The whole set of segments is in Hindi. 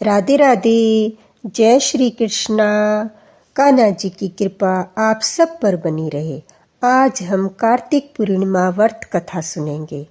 राधे राधे। जय श्री कृष्णा। कान्हा जी की कृपा आप सब पर बनी रहे। आज हम कार्तिक पूर्णिमा व्रत कथा सुनेंगे।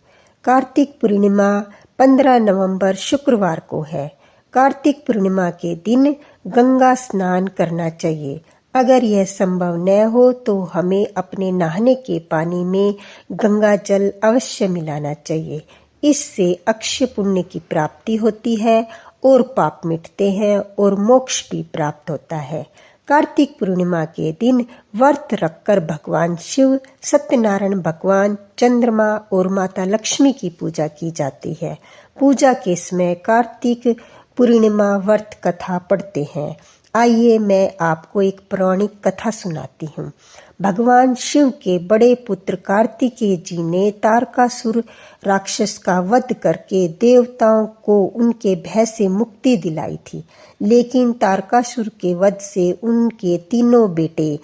कार्तिक पूर्णिमा 15 नवंबर शुक्रवार को है। कार्तिक पूर्णिमा के दिन गंगा स्नान करना चाहिए। अगर यह संभव न हो तो हमें अपने नहाने के पानी में गंगा जल अवश्य मिलाना चाहिए। इससे अक्षय पुण्य की प्राप्ति होती है और पाप मिटते हैं और मोक्ष भी प्राप्त होता है। कार्तिक पूर्णिमा के दिन व्रत रखकर भगवान शिव, सत्यनारायण भगवान, चंद्रमा और माता लक्ष्मी की पूजा की जाती है। पूजा के समय कार्तिक पूर्णिमा व्रत कथा पढ़ते हैं। आइए मैं आपको एक पौराणिक कथा सुनाती हूँ। भगवान शिव के बड़े पुत्र कार्तिकेय जी ने तारकासुर राक्षस का वध करके देवताओं को उनके भय से मुक्ति दिलाई थी। लेकिन तारकासुर के वध से उनके तीनों बेटे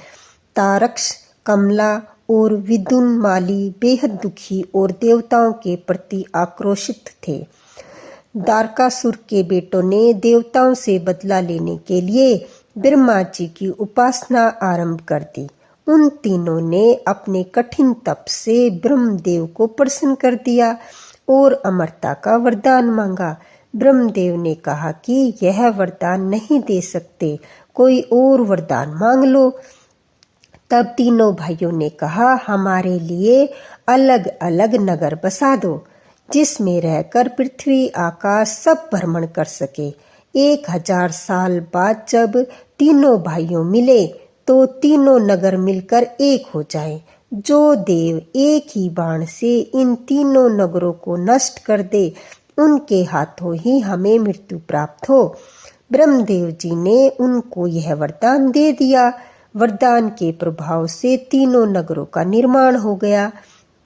तारक्ष, कमला और विदुनमाली बेहद दुखी और देवताओं के प्रति आक्रोशित थे। तारकासुर के बेटों ने देवताओं से बदला लेने के लिए ब्रह्मा जी की उपासना आरंभ कर दी। उन तीनों ने अपने कठिन तप से ब्रह्मदेव को प्रसन्न कर दिया और अमरता का वरदान मांगा। ब्रह्मदेव ने कहा कि यह वरदान नहीं दे सकते, कोई और वरदान मांग लो। तब तीनों भाइयों ने कहा, हमारे लिए अलग अलग नगर बसा दो, जिसमें रहकर पृथ्वी आकाश सब भ्रमण कर सके। 1000 साल बाद जब तीनों भाइयों मिले तो तीनों नगर मिलकर एक हो जाए। जो देव एक ही बाण से इन तीनों नगरों को नष्ट कर दे, उनके हाथों ही हमें मृत्यु प्राप्त हो। ब्रह्मदेव जी ने उनको यह वरदान दे दिया। वरदान के प्रभाव से तीनों नगरों का निर्माण हो गया।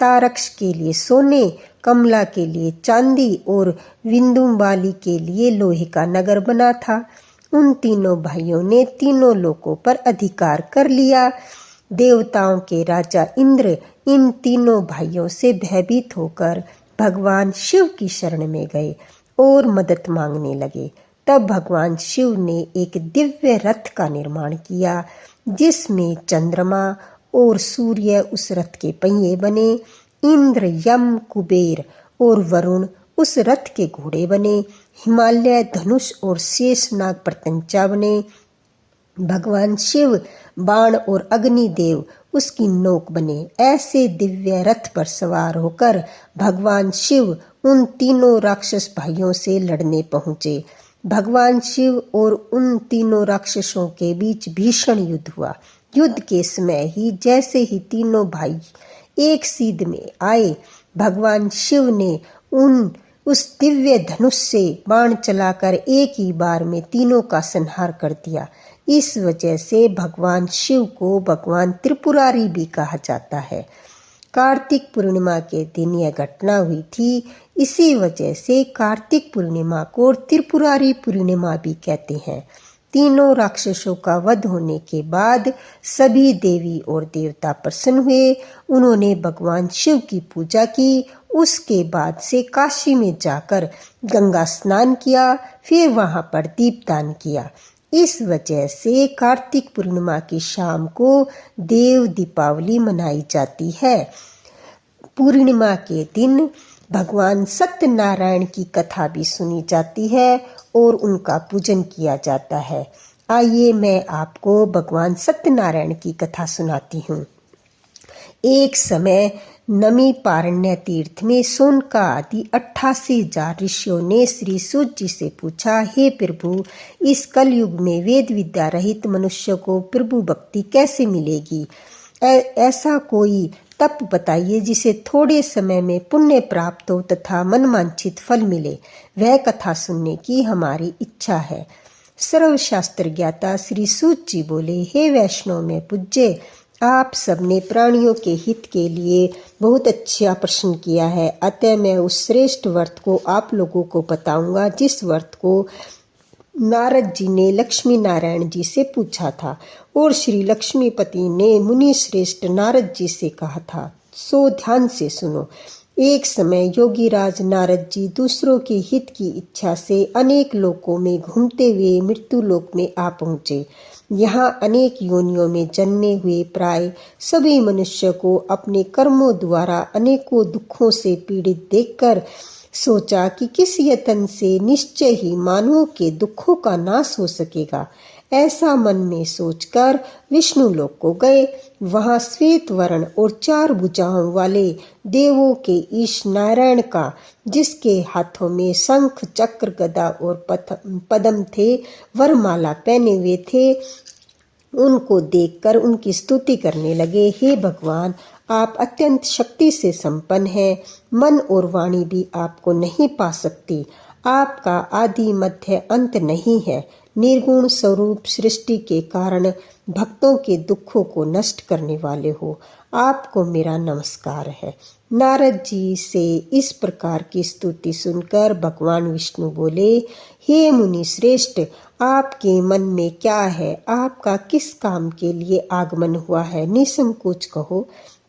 तारक्ष के लिए सोने, कमला के लिए चांदी और विंदुवाली के लिए लोहे का नगर बना था। उन तीनों भाइयों ने तीनों लोकों पर अधिकार कर लिया। देवताओं के राजा इंद्र इन तीनों भाइयों से भयभीत होकर भगवान शिव की शरण में गए और मदद मांगने लगे। तब भगवान शिव ने एक दिव्य रथ का निर्माण किया, जिसमें चंद्रमा और सूर्य उस रथ के पहिए बने। इंद्र, यम, कुबेर और वरुण उस रथ के घोड़े बने। हिमालय धनुष और शेषनाग प्रत्यंचा बने। भगवान शिव बाण और अग्निदेव उसकी नोक बने। ऐसे दिव्य रथ पर सवार होकर भगवान शिव उन तीनों राक्षस भाइयों से लड़ने पहुंचे। भगवान शिव और उन तीनों राक्षसों के बीच भीषण युद्ध हुआ। युद्ध के समय ही जैसे ही तीनों भाई एक सीध में आए, भगवान शिव ने उस दिव्य धनुष से बाण चलाकर एक ही बार में तीनों का संहार कर दिया। इस वजह से भगवान शिव को भगवान त्रिपुरारी भी कहा जाता है। कार्तिक पूर्णिमा के दिन यह घटना हुई थी। इसी वजह से कार्तिक पूर्णिमा को त्रिपुरारी पूर्णिमा भी कहते हैं। तीनों राक्षसों का वध होने के बाद सभी देवी और देवता प्रसन्न हुए। उन्होंने भगवान शिव की पूजा की। उसके बाद से काशी में जाकर गंगा स्नान किया, फिर वहां पर दीपदान किया। इस वजह से कार्तिक पूर्णिमा की शाम को देव दीपावली मनाई जाती है। पूर्णिमा के दिन भगवान सत्यनारायण की कथा भी सुनी जाती है और उनका पूजन किया जाता है। आइए मैं आपको भगवान सत्यनारायण की कथा सुनाती हूँ। एक समय नमी पारण्य तीर्थ में सोनका आदि 88,000 ऋषियों ने श्री सूत जी से पूछा, हे प्रभु, इस कलयुग में वेद विद्या रहित मनुष्य को प्रभु भक्ति कैसे मिलेगी? ऐसा कोई तप बताइए जिसे थोड़े समय में पुण्य प्राप्त हो तथा मनवांछित फल मिले। वह कथा सुनने की हमारी इच्छा है। सर्वशास्त्र ज्ञाता श्री सूत जी बोले, हे वैष्णव में पूज्य, आप सबने प्राणियों के हित के लिए बहुत अच्छा प्रश्न किया है। अतः मैं उस श्रेष्ठ व्रत को आप लोगों को बताऊंगा जिस व्रत को नारद जी ने लक्ष्मी नारायण जी से पूछा था और श्री लक्ष्मीपति ने मुनि श्रेष्ठ नारद जी से कहा था। सो ध्यान से सुनो। एक समय योगीराज नारद जी दूसरों के हित की इच्छा से अनेक लोकों में घूमते हुए मृत्यु लोक में आ पहुँचे। यहाँ अनेक योनियों में जन्मे हुए प्राय सभी मनुष्य को अपने कर्मों द्वारा अनेकों दुखों से पीड़ित देखकर सोचा कि किस यत्न से निश्चय ही मानवों के दुखों का नाश हो सकेगा। ऐसा मन में सोचकर विष्णु लोक को गए। वहां श्वेत वर्ण और 4 भुजाओं वाले देवों के ईश नारायण का, जिसके हाथों में शंख चक्र गदा और पद्म थे, वरमाला पहने हुए थे, उनको देखकर उनकी स्तुति करने लगे। हे भगवान, आप अत्यंत शक्ति से संपन्न हैं, मन और वाणी भी आपको नहीं पा सकती। आपका आदि मध्य अंत नहीं है। निर्गुण स्वरूप सृष्टि के कारण भक्तों के दुखों को नष्ट करने वाले हो। आपको मेरा नमस्कार है। नारद जी से इस प्रकार की स्तुति सुनकर भगवान विष्णु बोले, हे मुनि श्रेष्ठ, आपके मन में क्या है? आपका किस काम के लिए आगमन हुआ है? निसंकोच कहो।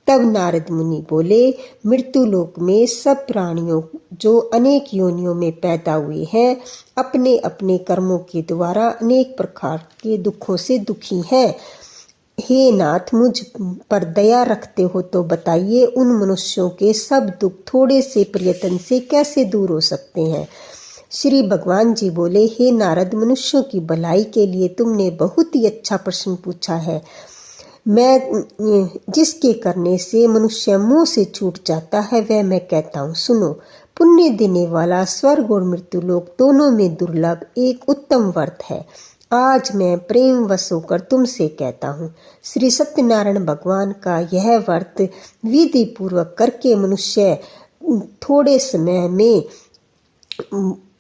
तब नारद मुनि बोले, मृत्युलोक में सब प्राणियों जो अनेक योनियों में पैदा हुए हैं, अपने अपने कर्मों के द्वारा अनेक प्रकार के दुखों से दुखी हैं। हे नाथ, मुझ पर दया रखते हो तो बताइए, उन मनुष्यों के सब दुख थोड़े से प्रयत्न से कैसे दूर हो सकते हैं? श्री भगवान जी बोले, हे नारद, मनुष्यों की भलाई के लिए तुमने बहुत ही अच्छा प्रश्न पूछा है। मैं जिसके करने से मनुष्य मुंह से छूट जाता है वह मैं कहता हूँ, सुनो। पुण्य देने वाला स्वर्ग और मृत्युलोक दोनों में दुर्लभ एक उत्तम व्रत है। आज मैं प्रेम वश होकर तुमसे कहता हूँ, श्री सत्यनारायण भगवान का यह व्रत विधि पूर्वक करके मनुष्य थोड़े समय में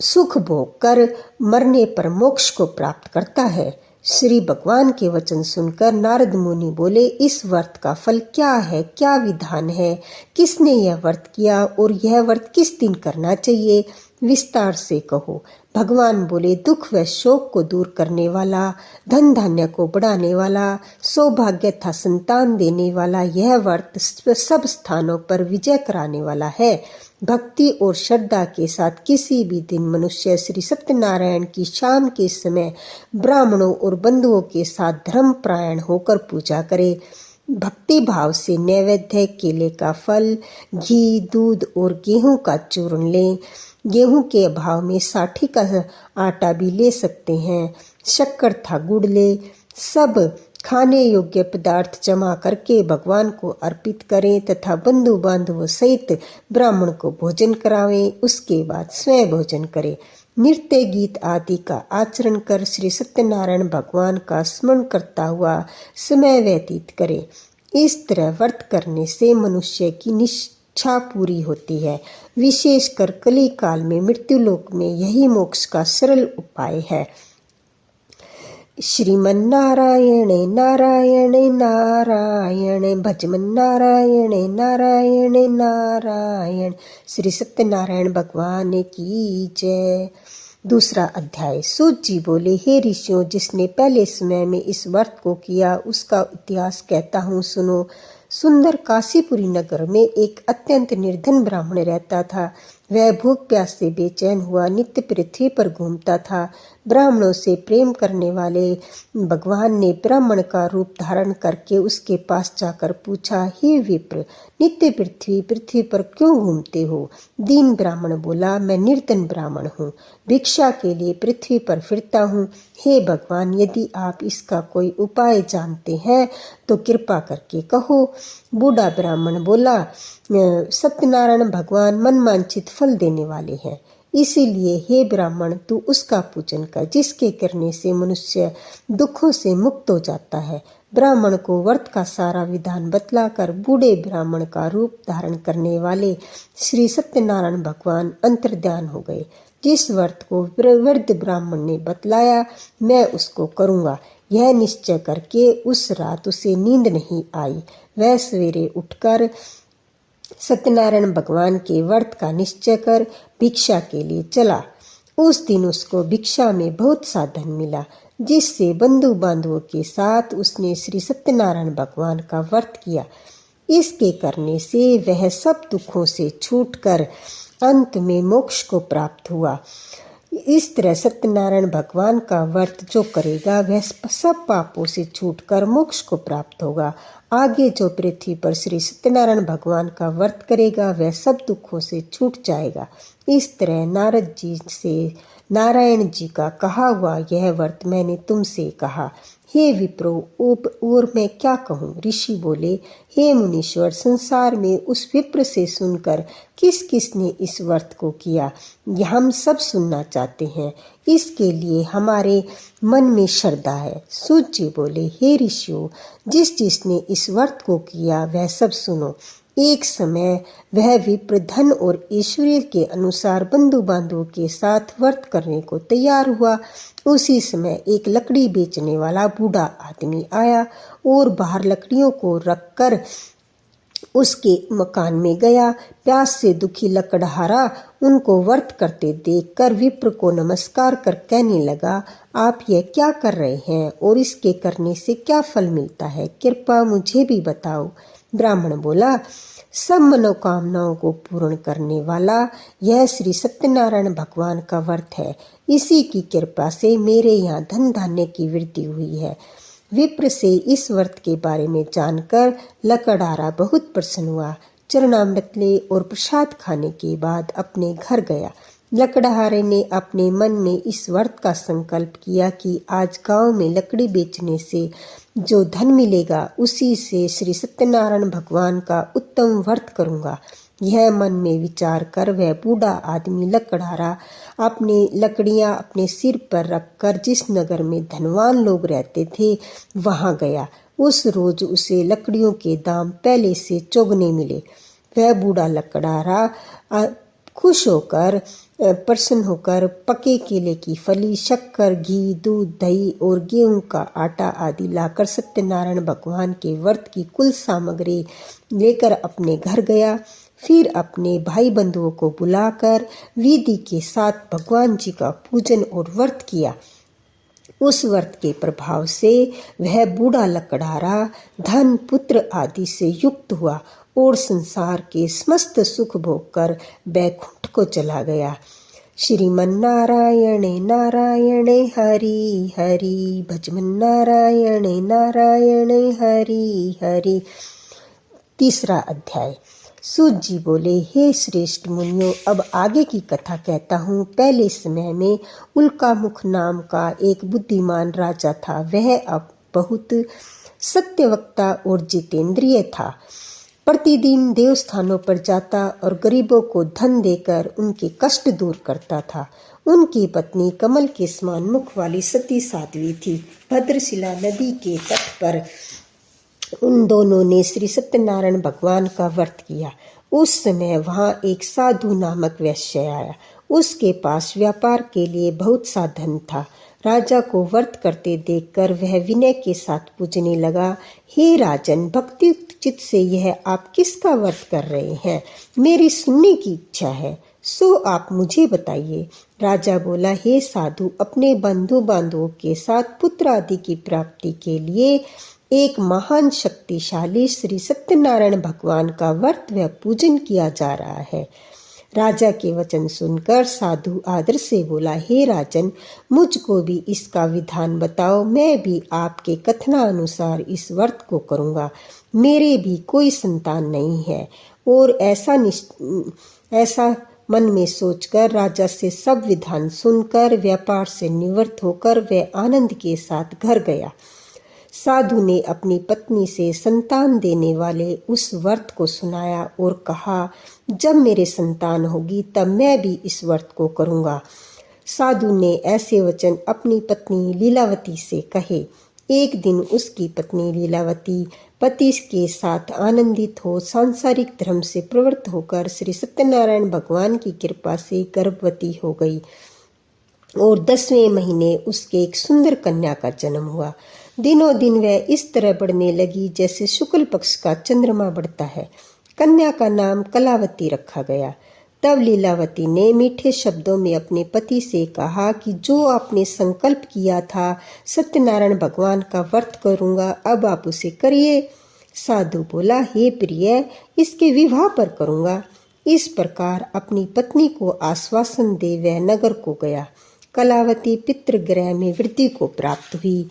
सुख भोग कर मरने पर मोक्ष को प्राप्त करता है। श्री भगवान के वचन सुनकर नारद मुनि बोले, इस व्रत का फल क्या है? क्या विधान है? किसने यह व्रत किया और यह व्रत किस दिन करना चाहिए? विस्तार से कहो। भगवान बोले, दुख व शोक को दूर करने वाला, धन धान्य को बढ़ाने वाला, सौभाग्य तथा संतान देने वाला यह व्रत सब स्थानों पर विजय कराने वाला है। भक्ति और श्रद्धा के साथ किसी भी दिन मनुष्य श्री सत्यनारायण की शाम के समय ब्राह्मणों और बंधुओं के साथ धर्मपरायण होकर पूजा करे। भक्ति भाव से नैवेद्य, केले का फल, घी, दूध और गेहूं का चूर्ण लें। गेहूं के अभाव में साठी का आटा भी ले सकते हैं। शक्कर था गुड़ ले। सब खाने योग्य पदार्थ जमा करके भगवान को अर्पित करें तथा बंधु बांधवों सहित ब्राह्मण को भोजन करावें। उसके बाद स्वयं भोजन करें। नृत्य गीत आदि का आचरण कर श्री सत्यनारायण भगवान का स्मरण करता हुआ समय व्यतीत करे। इस तरह व्रत करने से मनुष्य की निष्ठा पूरी होती है। विशेषकर कली काल में मृत्युलोक में यही मोक्ष का सरल उपाय है। श्रीमन नारायण नारायण नारायण, भजमन नारायण नारायण नारायण। श्री सत्यनारायण भगवान की जय। दूसरा अध्याय। सूत जी बोले, हे ऋषियों, जिसने पहले समय में इस व्रत को किया उसका इतिहास कहता हूँ, सुनो। सुंदर काशीपुरी नगर में एक अत्यंत निर्धन ब्राह्मण रहता था। वह भूख प्यास से बेचैन हुआ नित्य पृथ्वी पर घूमता था। ब्राह्मणों से प्रेम करने वाले भगवान ने ब्राह्मण का रूप धारण करके उसके पास जाकर पूछा, हे विप्र, नित्य पृथ्वी पर क्यों घूमते हो? दीन ब्राह्मण बोला, मैं निर्धन ब्राह्मण हूँ, भिक्षा के लिए पृथ्वी पर फिरता हूँ। हे भगवान, यदि आप इसका कोई उपाय जानते हैं तो कृपा करके कहो। बूढ़ा ब्राह्मण बोला, सत्यनारायण भगवान मनवांछित फल देने वाले हैं, इसीलिए हे ब्राह्मण, तू उसका पूजन कर, जिसके करने से मनुष्य दुखों से मुक्त हो जाता है। ब्राह्मण को व्रत का सारा विधान बतलाकर बूढ़े ब्राह्मण का रूप धारण करने वाले श्री सत्यनारायण भगवान अंतर्ध्यान हो गए। जिस व्रत को वृद्ध ब्राह्मण ने बतलाया, मैं उसको करूँगा, यह निश्चय करके उस रात उसे नींद नहीं आई। वह सवेरे उठकर सत्यनारायण भगवान के व्रत का निश्चय कर भिक्षा के लिए चला। उस दिन उसको भिक्षा में बहुत सा धन मिला, जिससे बंधु बांधवों के साथ उसने श्री सत्यनारायण भगवान का व्रत किया। इसके करने से वह सब दुखों से छूटकर अंत में मोक्ष को प्राप्त हुआ। इस तरह सत्यनारायण भगवान का व्रत जो करेगा वह सब पापों से छूटकर मोक्ष को प्राप्त होगा। आगे जो पृथ्वी पर श्री सत्यनारायण भगवान का व्रत करेगा वह सब दुखों से छूट जाएगा। इस तरह नारद जी से नारायण जी का कहा हुआ यह व्रत मैंने तुमसे कहा। हे विप्रो, और मैं क्या कहूँ? ऋषि बोले, हे मुनीश्वर, संसार में उस विप्र से सुनकर किस किस ने इस व्रत को किया, यह हम सब सुनना चाहते हैं। इसके लिए हमारे मन में श्रद्धा है। सूत जी बोले, हे ऋषियों, जिस जिसने इस व्रत को किया वह सब सुनो। एक समय वह विप्र धन और ऐश्वर्य के अनुसार बंधु बांधवों के साथ व्रत करने को तैयार हुआ। उसी समय एक लकड़ी बेचने वाला बूढ़ा आदमी आया और बाहर लकड़ियों को रखकर उसके मकान में गया। प्यास से दुखी लकड़हारा उनको व्रत करते देखकर विप्र को नमस्कार कर कहने लगा, आप यह क्या कर रहे हैं और इसके करने से क्या फल मिलता है? कृपया मुझे भी बताओ। ब्राह्मण बोला, सब मनोकामनाओं को पूर्ण करने वाला यह श्री सत्यनारायण भगवान का व्रत है। इसी की कृपा से मेरे यहाँ धन धान्य की वृद्धि हुई है। विप्र से इस व्रत के बारे में जानकर लकड़हारा बहुत प्रसन्न हुआ। चरणामृत ले और प्रसाद खाने के बाद अपने घर गया। लकड़हारे ने अपने मन में इस व्रत का संकल्प किया कि आज गांव में लकड़ी बेचने से जो धन मिलेगा उसी से श्री सत्यनारायण भगवान का उत्तम व्रत करूंगा। यह मन में विचार कर वह बूढ़ा आदमी लकड़हारा अपने लकड़ियां अपने सिर पर रखकर जिस नगर में धनवान लोग रहते थे वहां गया। उस रोज उसे लकड़ियों के दाम पहले से चौगुने मिले। वह बूढ़ा लकड़हारा खुश होकर प्रसन्न होकर पके केले की फली, शक्कर, घी, दूध, दही और गेहूं का आटा आदि लाकर सत्यनारायण भगवान के व्रत की कुल सामग्री लेकर अपने घर गया। फिर अपने भाई बंधुओं को बुलाकर विधि के साथ भगवान जी का पूजन और व्रत किया। उस व्रत के प्रभाव से वह बूढ़ा लकड़हारा धन, पुत्र आदि से युक्त हुआ और संसार के समस्त सुख भोग कर बैकुंठ को चला गया। श्रीमन नारायण नारायण हरि हरि, भजमन नारायण नारायण हरि हरि। तीसरा अध्याय। सूत जी बोले, हे श्रेष्ठ मुनियों, अब आगे की कथा कहता हूँ। पहले समय में उल्कामुख नाम का एक बुद्धिमान राजा था। वह अब बहुत सत्यवक्ता और जितेंद्रिय था। प्रतिदिन देवस्थानों पर जाता और गरीबों को धन देकर उनके कष्ट दूर करता था। उनकी पत्नी कमल के समान मुख वाली सती साध्वी थी। भद्रशिला नदी के तट पर उन दोनों ने श्री सत्यनारायण भगवान का व्रत किया। उस समय वहां एक साधु नामक वैश्य आया। उसके पास व्यापार के लिए बहुत सा धन था। राजा को व्रत करते देखकर वह विनय के साथ पूछने लगा, हे राजन, भक्तियुक्त चित्त से यह आप किसका व्रत कर रहे हैं? मेरी सुनने की इच्छा है, सो आप मुझे बताइए। राजा बोला, हे साधु, अपने बंधु बांधवों के साथ पुत्र आदि की प्राप्ति के लिए एक महान शक्तिशाली श्री सत्यनारायण भगवान का व्रत व पूजन किया जा रहा है। राजा के वचन सुनकर साधु आदर से बोला, हे राजन, मुझको भी इसका विधान बताओ। मैं भी आपके कथनानुसार इस व्रत को करूँगा। मेरे भी कोई संतान नहीं है। और ऐसा मन में सोचकर राजा से सब विधान सुनकर व्यापार से निवृत्त होकर वह आनंद के साथ घर गया। साधु ने अपनी पत्नी से संतान देने वाले उस व्रत को सुनाया और कहा, जब मेरे संतान होगी तब मैं भी इस व्रत को करूँगा। साधु ने ऐसे वचन अपनी पत्नी लीलावती से कहे। एक दिन उसकी पत्नी लीलावती पति के साथ आनंदित हो सांसारिक धर्म से प्रवृत्त होकर श्री सत्यनारायण भगवान की कृपा से गर्भवती हो गई और 10वें महीने उसके एक सुंदर कन्या का जन्म हुआ। दिनों दिन वह इस तरह बढ़ने लगी जैसे शुक्ल पक्ष का चंद्रमा बढ़ता है। कन्या का नाम कलावती रखा गया। तब लीलावती ने मीठे शब्दों में अपने पति से कहा कि जो आपने संकल्प किया था सत्यनारायण भगवान का व्रत करूंगा, अब आप उसे करिए। साधु बोला, हे प्रिय, इसके विवाह पर करूँगा। इस प्रकार अपनी पत्नी को आश्वासन दे वह नगर को गया। कलावती पितृगृह में वृद्धि को प्राप्त हुई।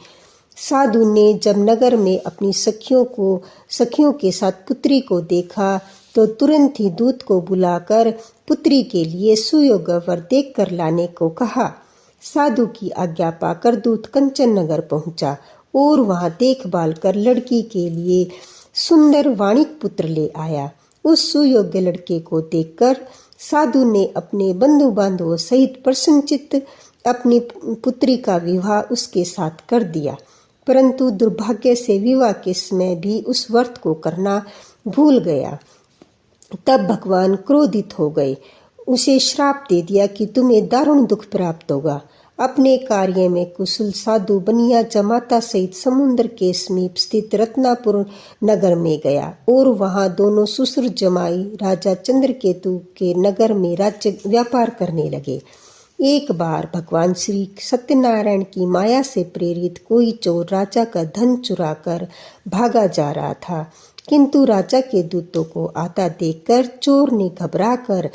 साधु ने जब नगर में अपनी सखियों के साथ पुत्री को देखा तो तुरंत ही दूत को बुलाकर पुत्री के लिए सुयोग्य वर देख कर लाने को कहा। साधु की आज्ञा पाकर दूत कंचन नगर पहुंचा और वहां देखभाल कर लड़की के लिए सुंदर वाणिक पुत्र ले आया। उस सुयोग्य लड़के को देखकर साधु ने अपने बंधु बांधवों सहित प्रसन्नचित्त अपनी पुत्री का विवाह उसके साथ कर दिया। परंतु दुर्भाग्य से विवाह के समय भी उस व्रत को करना भूल गया। तब भगवान क्रोधित हो गए, उसे श्राप दे दिया कि तुम्हें दारुण दुख प्राप्त होगा। अपने कार्य में कुशल साधु बनिया जमाता सहित समुद्र के समीप स्थित रत्नापुर नगर में गया और वहां दोनों ससुर जमाई राजा चंद्रकेतु के नगर में राज्य व्यापार करने लगे। एक बार भगवान श्री सत्यनारायण की माया से प्रेरित कोई चोर राजा का धन चुराकर भागा जा रहा था, किंतु राजा के दूतों को आता देखकर चोर ने घबराकर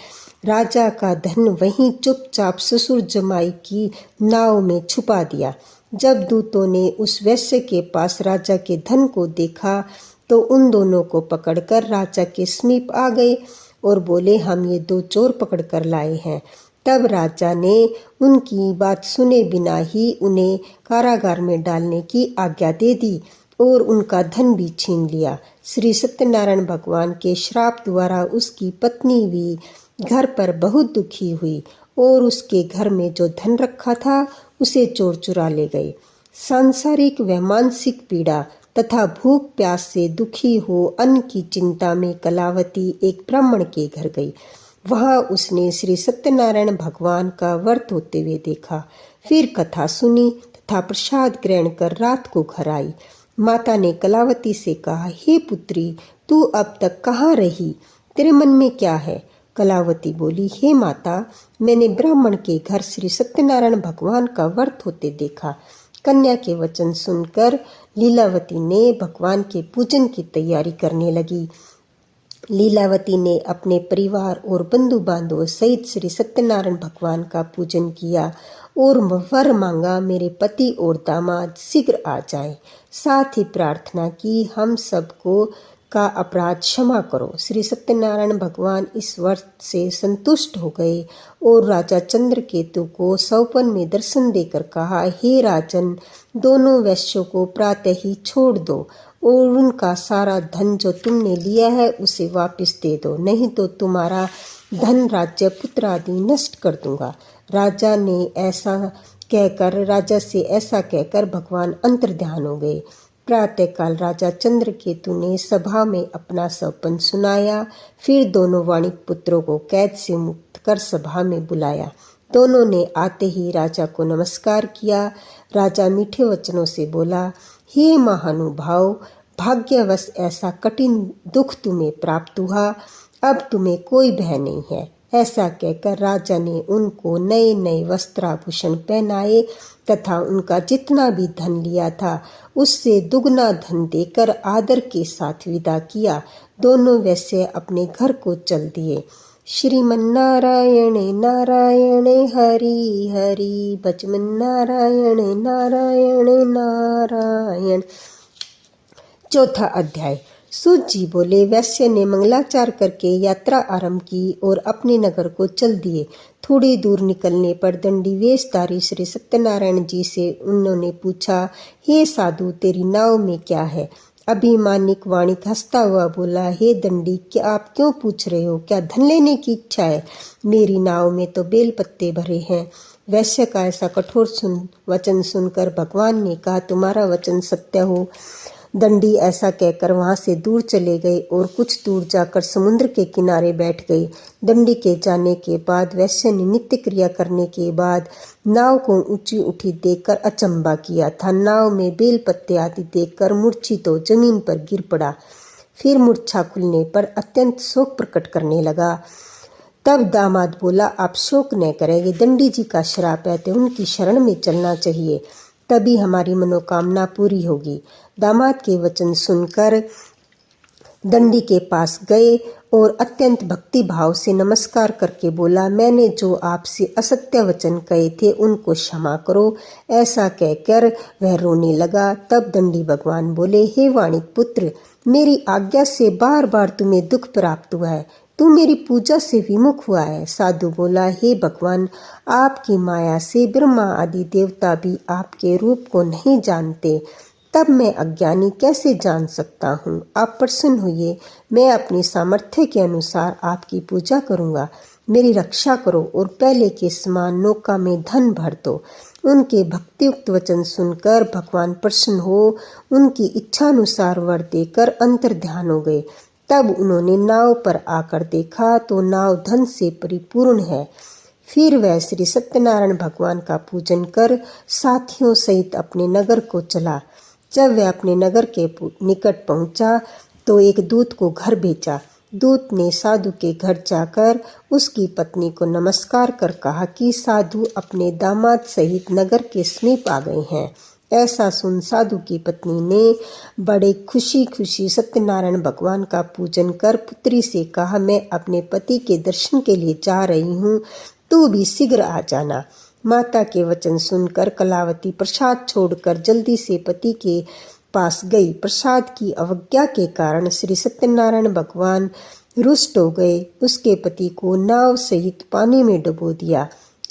राजा का धन वहीं चुपचाप ससुर जमाई की नाव में छुपा दिया। जब दूतों ने उस वैश्य के पास राजा के धन को देखा तो उन दोनों को पकड़कर राजा के समीप आ गए और बोले, हम ये दो चोर पकड़ कर लाए हैं। तब राजा ने उनकी बात सुने बिना ही उन्हें कारागार में डालने की आज्ञा दे दी और उनका धन भी छीन लिया। श्री सत्यनारायण भगवान के श्राप द्वारा उसकी पत्नी भी घर पर बहुत दुखी हुई और उसके घर में जो धन रखा था उसे चोर चुरा ले गए। सांसारिक व मानसिक पीड़ा तथा भूख प्यास से दुखी हो अन्न की चिंता में कलावती एक ब्राह्मण के घर गई। वहां उसने श्री सत्यनारायण भगवान का व्रत होते हुए देखा। फिर कथा सुनी तथा प्रसाद ग्रहण कर रात को घर आई। माता ने कलावती से कहा, हे पुत्री, तू अब तक कहाँ रही? तेरे मन में क्या है? कलावती बोली, हे माता, मैंने ब्राह्मण के घर श्री सत्यनारायण भगवान का व्रत होते देखा। कन्या के वचन सुनकर लीलावती ने भगवान के पूजन की तैयारी करने लगी। लीलावती ने अपने परिवार और बंधु बांधवों सहित श्री सत्यनारायण भगवान का पूजन किया और वर मांगा, मेरे पति और दामाद शीघ्र आ जाएं। साथ ही प्रार्थना की, हम सबको का अपराध क्षमा करो। श्री सत्यनारायण भगवान इस व्रत से संतुष्ट हो गए और राजा चंद्रकेतु को सौपन में दर्शन देकर कहा, हे राजन, दोनों वैश्यों को प्रातः ही छोड़ दो और उनका सारा धन जो तुमने लिया है उसे वापस दे दो, नहीं तो तुम्हारा धन, राज्य, पुत्र आदि नष्ट कर दूंगा। राजा से ऐसा कहकर भगवान अंतर्ध्यान हो गए। प्रातःकाल राजा चंद्रकेतु ने सभा में अपना सौपन सुनाया। फिर दोनों वाणिक पुत्रों को कैद से मुक्त कर सभा में बुलाया। दोनों ने आते ही राजा को नमस्कार किया। राजा मीठे वचनों से बोला, हे महानुभाव, भाग्यवश ऐसा कठिन दुख तुम्हें प्राप्त हुआ, अब तुम्हें कोई भय नहीं है। ऐसा कहकर राजा ने उनको नए नए वस्त्राभूषण पहनाए तथा उनका जितना भी धन लिया था उससे दुगना धन देकर आदर के साथ विदा किया। दोनों वैसे अपने घर को चल दिए। श्रीमन्नारायण नारायण हरि हरि, बचमन्नारायण नारायण नारायण। चौथा अध्याय। सूत जी बोले, वैश्य ने मंगलाचार करके यात्रा आरंभ की और अपने नगर को चल दिए। थोड़ी दूर निकलने पर दंडी वेशधारी श्री सत्यनारायण जी से उन्होंने पूछा, हे साधु, तेरी नाव में क्या है? अभिमानिक वाणिक हंसता हुआ बोला, हे दंडी, क्या आप क्यों पूछ रहे हो? क्या धन लेने की इच्छा है? मेरी नाव में तो बेल पत्ते भरे हैं। वैश्य का ऐसा कठोर वचन सुनकर भगवान ने कहा, तुम्हारा वचन सत्य हो। दंडी ऐसा कहकर वहां से दूर चले गए और कुछ दूर जाकर समुद्र के किनारे बैठ गए। दंडी के जाने के बाद वैश्य ने नित्य क्रिया करने के बाद नाव को ऊंची उठी देखकर अचंबा किया था। नाव में बेल पत्ते आदि देखकर मूर्छित हो जमीन पर गिर पड़ा। फिर मूर्छा खुलने पर अत्यंत शोक प्रकट करने लगा। तब दामाद बोला, आप शोक न करें, ये दंडी जी का श्राप है, तो उनकी शरण में चलना चाहिए, तभी हमारी मनोकामना पूरी होगी। दामाद के वचन सुनकर दंडी के पास गए और अत्यंत भक्ति भाव से नमस्कार करके बोला, मैंने जो आपसे असत्य वचन कहे थे उनको क्षमा करो। ऐसा कहकर वह रोने लगा। तब दंडी भगवान बोले, हे वाणिक पुत्र, मेरी आज्ञा से बार बार तुम्हें दुख प्राप्त हुआ है, तू मेरी पूजा से विमुख हुआ है। साधु बोला, हे भगवान, आपकी माया से ब्रह्मा आदि देवता भी आपके रूप को नहीं जानते, तब मैं अज्ञानी कैसे जान सकता हूँ। आप प्रसन्न होइए, मैं अपनी सामर्थ्य के अनुसार आपकी पूजा करूँगा। मेरी रक्षा करो और पहले के समान नौका में धन भर दो। उनके भक्तियुक्त वचन सुनकर भगवान प्रसन्न हो उनकी इच्छानुसार वर देकर अंतर ध्यान हो गए। तब उन्होंने नाव पर आकर देखा तो नाव धन से परिपूर्ण है। फिर वह श्री सत्यनारायण भगवान का पूजन कर साथियों सहित अपने नगर को चला। जब वह अपने नगर के निकट पहुंचा तो एक दूत को घर भेजा। दूत ने साधु के घर जाकर उसकी पत्नी को नमस्कार कर कहा कि साधु अपने दामाद सहित नगर के समीप आ गए हैं। ऐसा सुन साधु की पत्नी ने बड़े खुशी खुशी सत्यनारायण भगवान का पूजन कर पुत्री से कहा, मैं अपने पति के दर्शन के लिए जा रही हूँ, तू भी शीघ्र आ जाना। माता के वचन सुनकर कलावती प्रसाद छोड़कर जल्दी से पति के पास गई। प्रसाद की अवज्ञा के कारण श्री सत्यनारायण भगवान रुष्ट हो गए। उसके पति को नाव सहित पानी में डुबो दिया।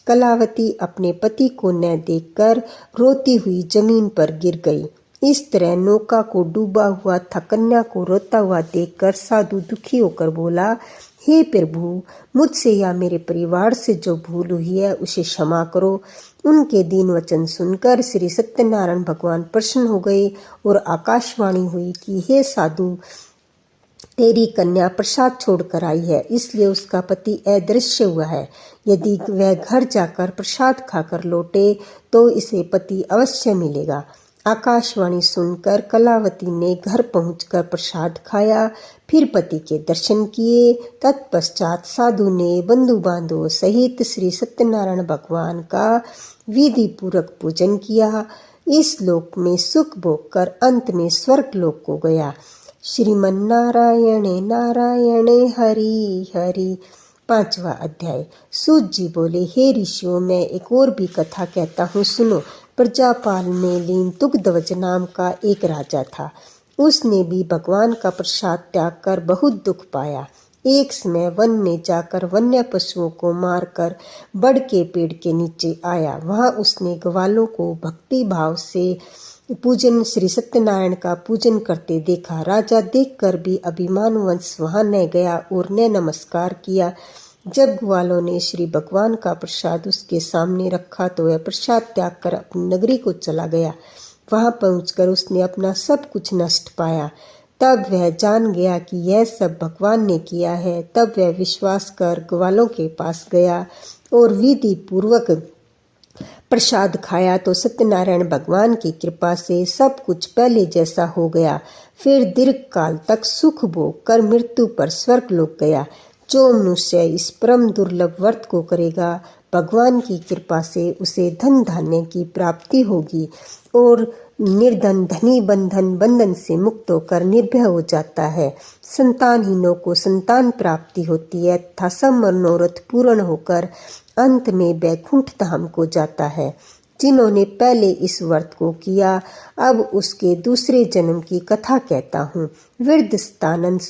कलावती अपने पति को न देखकर रोती हुई जमीन पर गिर गई। इस तरह नौका को डूबा हुआ था कन्या को रोता हुआ देखकर साधु दुखी होकर बोला, हे प्रभु, मुझसे या मेरे परिवार से जो भूल हुई है उसे क्षमा करो। उनके दीन वचन सुनकर श्री सत्यनारायण भगवान प्रसन्न हो गए और आकाशवाणी हुई कि हे साधु, तेरी कन्या प्रसाद छोड़कर आई है, इसलिए उसका पति अदृश्य हुआ है। यदि वह घर जाकर प्रसाद खाकर लौटे तो इसे पति अवश्य मिलेगा। आकाशवाणी सुनकर कलावती ने घर पहुंचकर प्रसाद खाया, फिर पति के दर्शन किए। तत्पश्चात साधु ने बंधु बांधवों सहित श्री सत्यनारायण भगवान का विधि पूर्वक पूजन किया। इस लोक में सुख भोग कर अंत में स्वर्ग लोक को गया। श्रीमन्नारायण नारायण हरि हरि। 5वां अध्याय। सूत जी बोले, हे ऋषियों, मैं एक और भी कथा कहता हूँ, सुनो। प्रजापाल में लीन तुगध्वज नाम का एक राजा था। उसने भी भगवान का प्रसाद त्याग कर बहुत दुख पाया। एक समय वन में जाकर वन्य पशुओं को मारकर बड़ के पेड़ के नीचे आया। वहां उसने ग्वालों को भक्ति भाव से पूजन श्री सत्यनारायण का पूजन करते देखा। राजा देखकर भी अभिमानवश वहां न गया और न नमस्कार किया। जब ग्वालों ने श्री भगवान का प्रसाद उसके सामने रखा तो वह प्रसाद त्याग कर अपनी नगरी को चला गया। वहां पहुंचकर उसने अपना सब कुछ नष्ट पाया। तब वह जान गया कि यह सब भगवान ने किया है। तब वह विश्वास कर ग्वालों के पास गया और विधि पूर्वक प्रसाद खाया तो सत्यनारायण भगवान की कृपा से सब कुछ पहले जैसा हो गया। फिर दीर्घ काल तक सुख भोग कर मृत्यु पर स्वर्ग लोक गया। जो मनुष्य इस परम दुर्लभ व्रत को करेगा, भगवान की कृपा से उसे धन धान्य की प्राप्ति होगी और निर्धन धनी बंधन से मुक्त होकर निर्भय हो जाता है। संतानहीनों को संतान प्राप्ति होती है तथा सब मनोरथ पूर्ण होकर अंत में वैकुंठ धाम को जाता है। जिन्होंने पहले इस व्रत को किया, अब उसके दूसरे जन्म की कथा कहता हूँ। वृद्धस्तानंद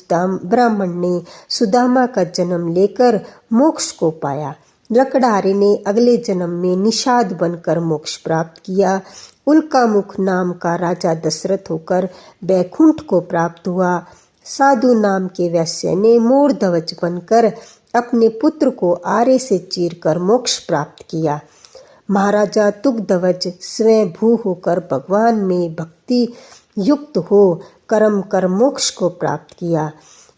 ब्राह्मण ने सुदामा का जन्म लेकर मोक्ष को पाया। लकड़हारे ने अगले जन्म में निषाद बनकर मोक्ष प्राप्त किया। उल्कामुख नाम का राजा दशरथ होकर वैकुंठ को प्राप्त हुआ। साधु नाम के वैश्य ने मोरध्वज बनकर अपने पुत्र को आरे से चीरकर मोक्ष प्राप्त किया। महाराजा तुगध्वज स्वयं भू होकर भगवान में भक्ति युक्त हो कर्म कर मोक्ष को प्राप्त किया।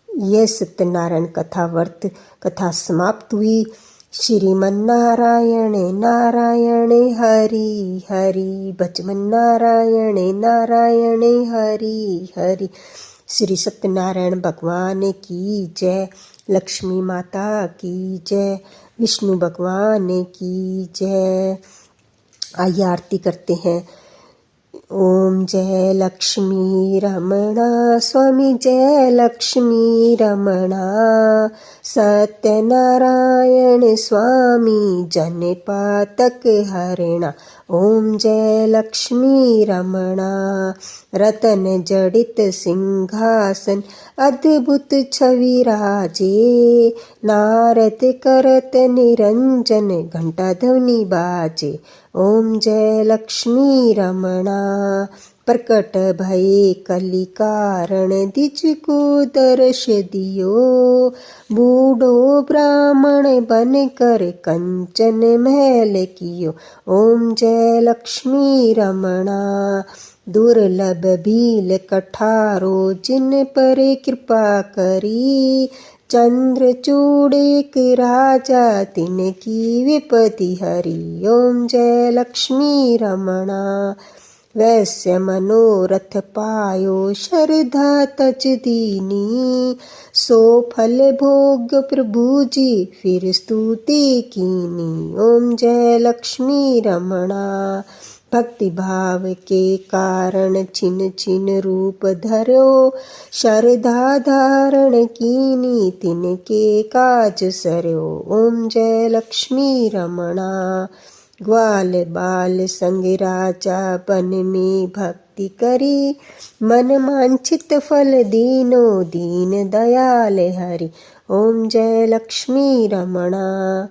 यह सत्यनारायण कथा व्रत कथा समाप्त हुई। श्रीमन्नारायण नारायण हरि हरि। भजमन्नारायण नारायण हरि हरि। श्री सत्यनारायण भगवान की जय। लक्ष्मी माता की जय। विष्णु भगवान की जय। आइए आरती करते हैं। ओम जय लक्ष्मी रमणा स्वामी जय लक्ष्मी रमणा सत्यनारायण स्वामी जन पातक हरणा ओम जय लक्ष्मी रमणा रतन जड़ित सिंहासन अद्भुत छवि राजे नारद करत निरंजन घंटा ध्वनि बाजे ओम जय लक्ष्मी रमणा प्रकट भये कलि कारण द्विज को दर्श दियो बूढ़ो ब्राह्मण बन कर कंचन महल कियो ओम जय लक्ष्मी रमणा दुर्लभ भील कठारो जिन पर कृपा करी चंद्रचूड़ एक राजा तिनकी विपति हरि ओम जय लक्ष्मी रमणा वैश्य मनोरथ पायो श्रद्धा तज दीनी सो फल भोग प्रभु जी फिर स्तुति कीनी ओम जय लक्ष्मी रमणा भक्ति भाव के कारण छिन छिन रूप धरो श्रद्धा धारण कीनी तिनके काज सरयो ओम जय लक्ष्मी रमणा ग्वाल बाल संग राजा बन में भक्ति करी मन वांछित फल दीनो दीन दयाल हरि ओम जय लक्ष्मी रमणा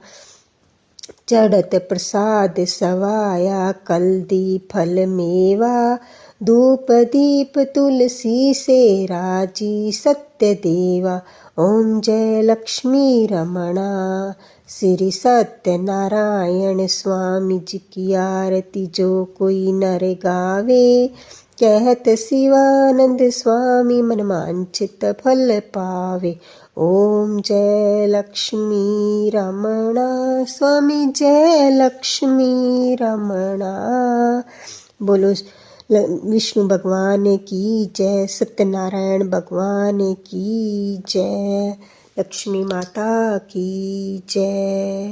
चढ़त प्रसाद सवाया कल्दी फल मेवा धूप दीप तुलसी से राजी सत्य देवा ओम जय लक्ष्मी रमणा श्री सत्यनारायण स्वामी जी की आरती जो कोई नर गावे कहत शिवानंद स्वामी मन वांछित फल पावे ओम जय लक्ष्मी रमणा स्वामी जय लक्ष्मी रमणा। बोलो विष्णु भगवान की जय, सत्यनारायण भगवान की जय, लक्ष्मी माता की जय।